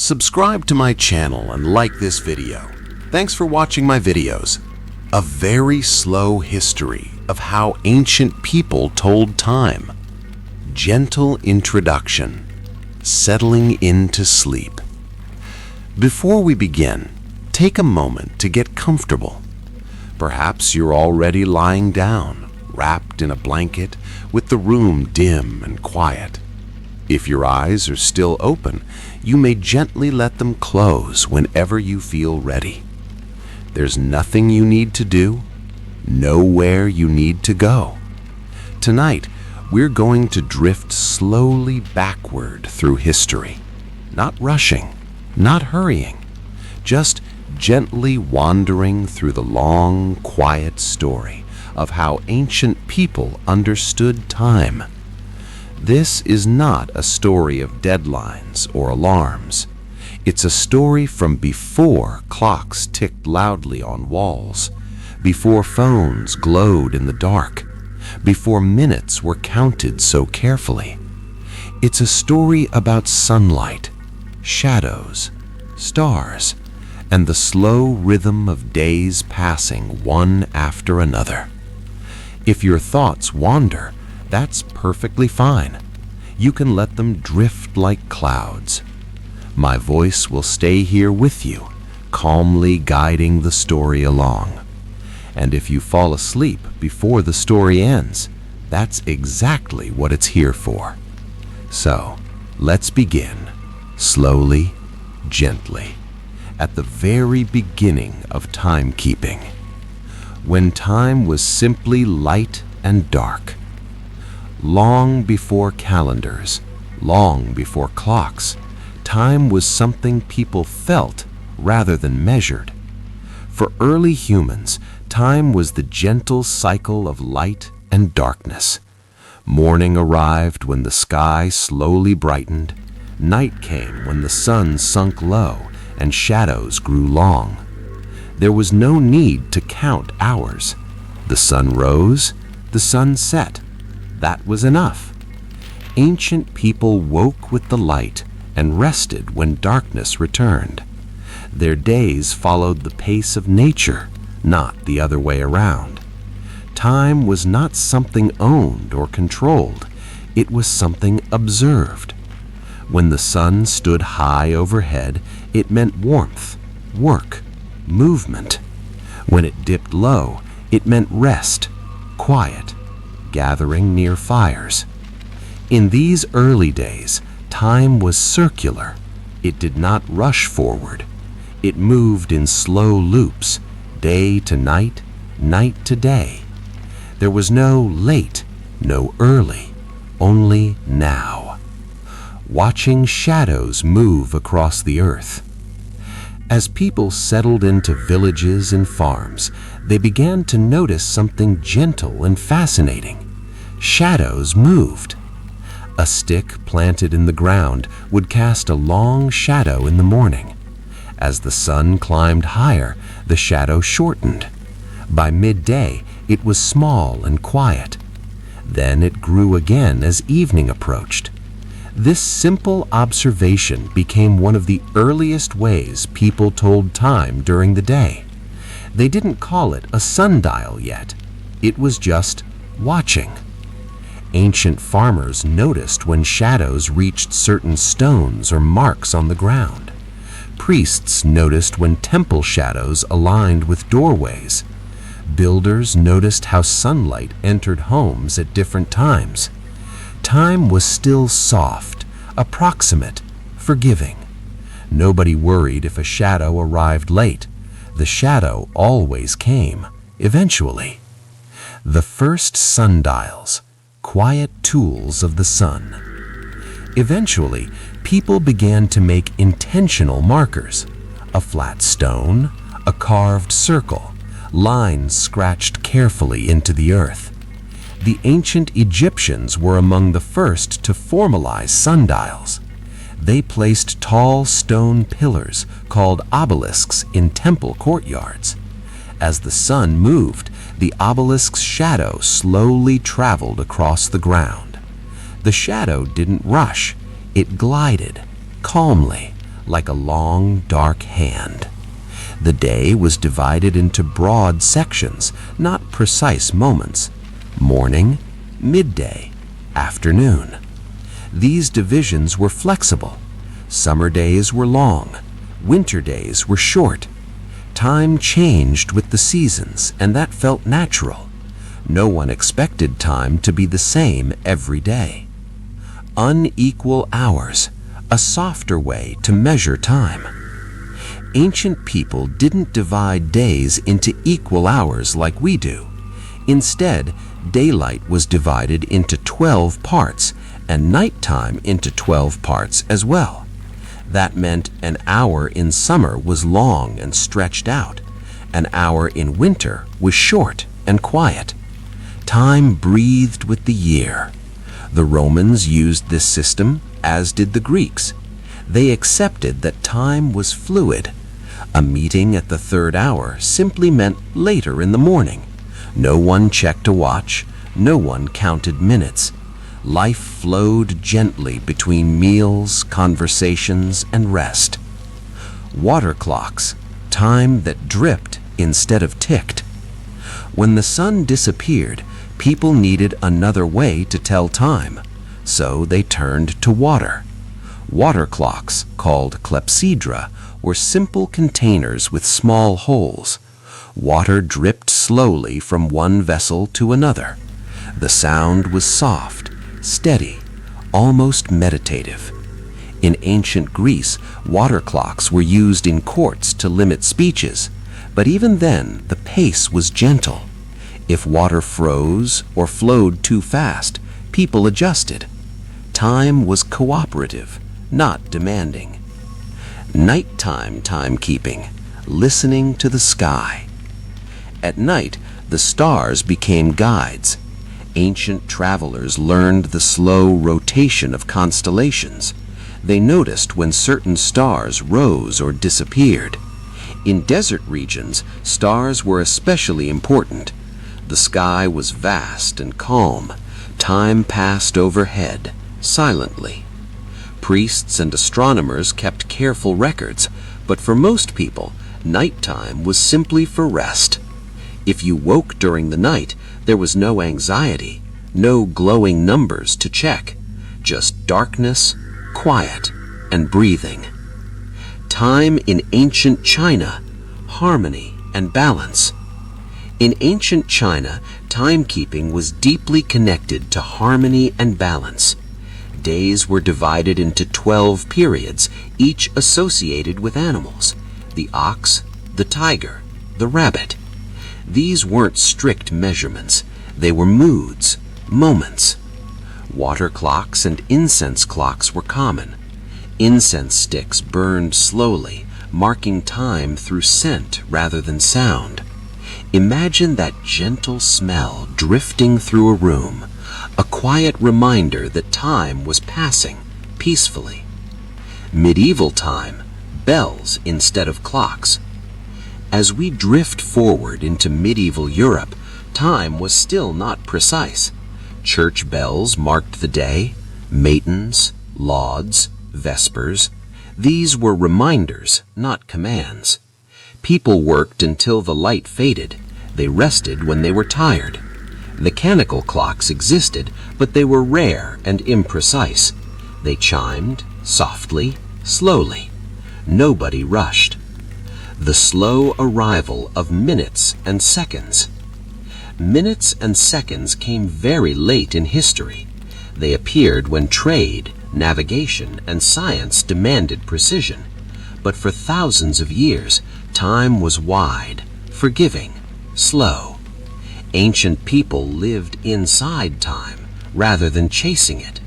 Subscribe to my channel and like this video. Thanks for watching my videos. A very slow history of how ancient people told time. Gentle introduction. Settling into sleep. Before we begin, take a moment to get comfortable. Perhaps you're already lying down, wrapped in a blanket, with the room dim and quiet. If your eyes are still open, you may gently let them close whenever you feel ready. There's nothing you need to do, nowhere you need to go. Tonight, we're going to drift slowly backward through history, not rushing, not hurrying, just gently wandering through the long, quiet story of how ancient people understood time. This is not a story of deadlines or alarms. It's a story from before clocks ticked loudly on walls, before phones glowed in the dark, before minutes were counted so carefully. It's a story about sunlight, shadows, stars, and the slow rhythm of days passing one after another. If your thoughts wander, that's perfectly fine. You can let them drift like clouds. My voice will stay here with you, calmly guiding the story along. And if you fall asleep before the story ends, that's exactly what it's here for. So, let's begin, slowly, gently, at the very beginning of timekeeping, when time was simply light and dark. Long before calendars, long before clocks, time was something people felt rather than measured. For early humans, time was the gentle cycle of light and darkness. Morning arrived when the sky slowly brightened. Night came when the sun sunk low and shadows grew long. There was no need to count hours. The sun rose, the sun set. That was enough. Ancient people woke with the light and rested when darkness returned. Their days followed the pace of nature, not the other way around. Time was not something owned or controlled. It was something observed. When the sun stood high overhead, it meant warmth, work, movement. When it dipped low, it meant rest, quiet, gathering near fires. In these early days, time was circular. It did not rush forward. It moved in slow loops, day to night, night to day. There was no late, no early, only now. Watching shadows move across the earth. As people settled into villages and farms, they began to notice something gentle and fascinating. Shadows moved. A stick planted in the ground would cast a long shadow in the morning. As the sun climbed higher, the shadow shortened. By midday, it was small and quiet. Then it grew again as evening approached. This simple observation became one of the earliest ways people told time during the day. They didn't call it a sundial yet. It was just watching. Ancient farmers noticed when shadows reached certain stones or marks on the ground. Priests noticed when temple shadows aligned with doorways. Builders noticed how sunlight entered homes at different times. Time was still soft, approximate, forgiving. Nobody worried if a shadow arrived late. The shadow always came, eventually. The first sundials, quiet tools of the sun. Eventually, people began to make intentional markers. A flat stone, a carved circle, lines scratched carefully into the earth. The ancient Egyptians were among the first to formalize sundials. They placed tall stone pillars called obelisks in temple courtyards. As the sun moved, the obelisk's shadow slowly traveled across the ground. The shadow didn't rush. It glided, calmly, like a long, dark hand. The day was divided into broad sections, not precise moments: morning, midday, afternoon. These divisions were flexible. Summer days were long, winter days were short. Time changed with the seasons, and that felt natural. No one expected time to be the same every day. Unequal hours, a softer way to measure time. Ancient people didn't divide days into equal hours like we do. Instead, daylight was divided into 12 parts and nighttime into 12 parts as well. That meant an hour in summer was long and stretched out. An hour in winter was short and quiet. Time breathed with the year. The Romans used this system, as did the Greeks. They accepted that time was fluid. A meeting at the third hour simply meant later in the morning. No one checked a watch. No one counted minutes. Life flowed gently between meals, conversations, and rest. Water clocks, time that dripped instead of ticked. When the sun disappeared, people needed another way to tell time, so they turned to water. Water clocks, called clepsydra, were simple containers with small holes. Water dripped slowly from one vessel to another. The sound was soft, steady, almost meditative. In ancient Greece, water clocks were used in courts to limit speeches, but even then the pace was gentle. If water froze or flowed too fast, people adjusted. Time was cooperative, not demanding. Nighttime timekeeping, listening to the sky. At night, the stars became guides. Ancient travelers learned the slow rotation of constellations. They noticed when certain stars rose or disappeared. In desert regions, stars were especially important. The sky was vast and calm. Time passed overhead, silently. Priests and astronomers kept careful records, but for most people, nighttime was simply for rest. If you woke during the night, there was no anxiety, no glowing numbers to check, just darkness, quiet, and breathing. Time in ancient China, harmony and balance. In ancient China, timekeeping was deeply connected to harmony and balance. Days were divided into 12 periods, each associated with animals: the ox, the tiger, the rabbit. These weren't strict measurements. They were moods, moments. Water clocks and incense clocks were common. Incense sticks burned slowly, marking time through scent rather than sound. Imagine that gentle smell drifting through a room, a quiet reminder that time was passing peacefully. Medieval time, bells instead of clocks. As we drift forward into medieval Europe, time was still not precise. Church bells marked the day, matins, lauds, vespers. These were reminders, not commands. People worked until the light faded. They rested when they were tired. Mechanical clocks existed, but they were rare and imprecise. They chimed, softly, slowly. Nobody rushed. The slow arrival of minutes and seconds. Minutes and seconds came very late in history. They appeared when trade, navigation, and science demanded precision. But for thousands of years, time was wide, forgiving, slow. Ancient people lived inside time rather than chasing it.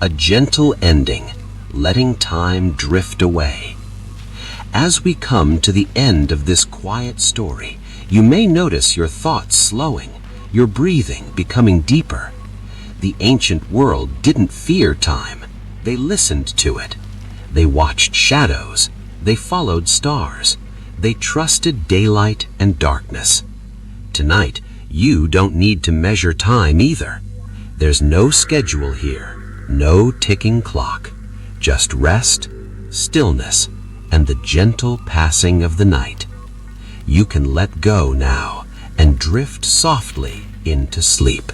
A gentle ending, letting time drift away. As we come to the end of this quiet story, you may notice your thoughts slowing, your breathing becoming deeper. The ancient world didn't fear time. They listened to it. They watched shadows. They followed stars. They trusted daylight and darkness. Tonight, you don't need to measure time either. There's no schedule here, no ticking clock. Just rest, stillness, and the gentle passing of the night. You can let go now and drift softly into sleep.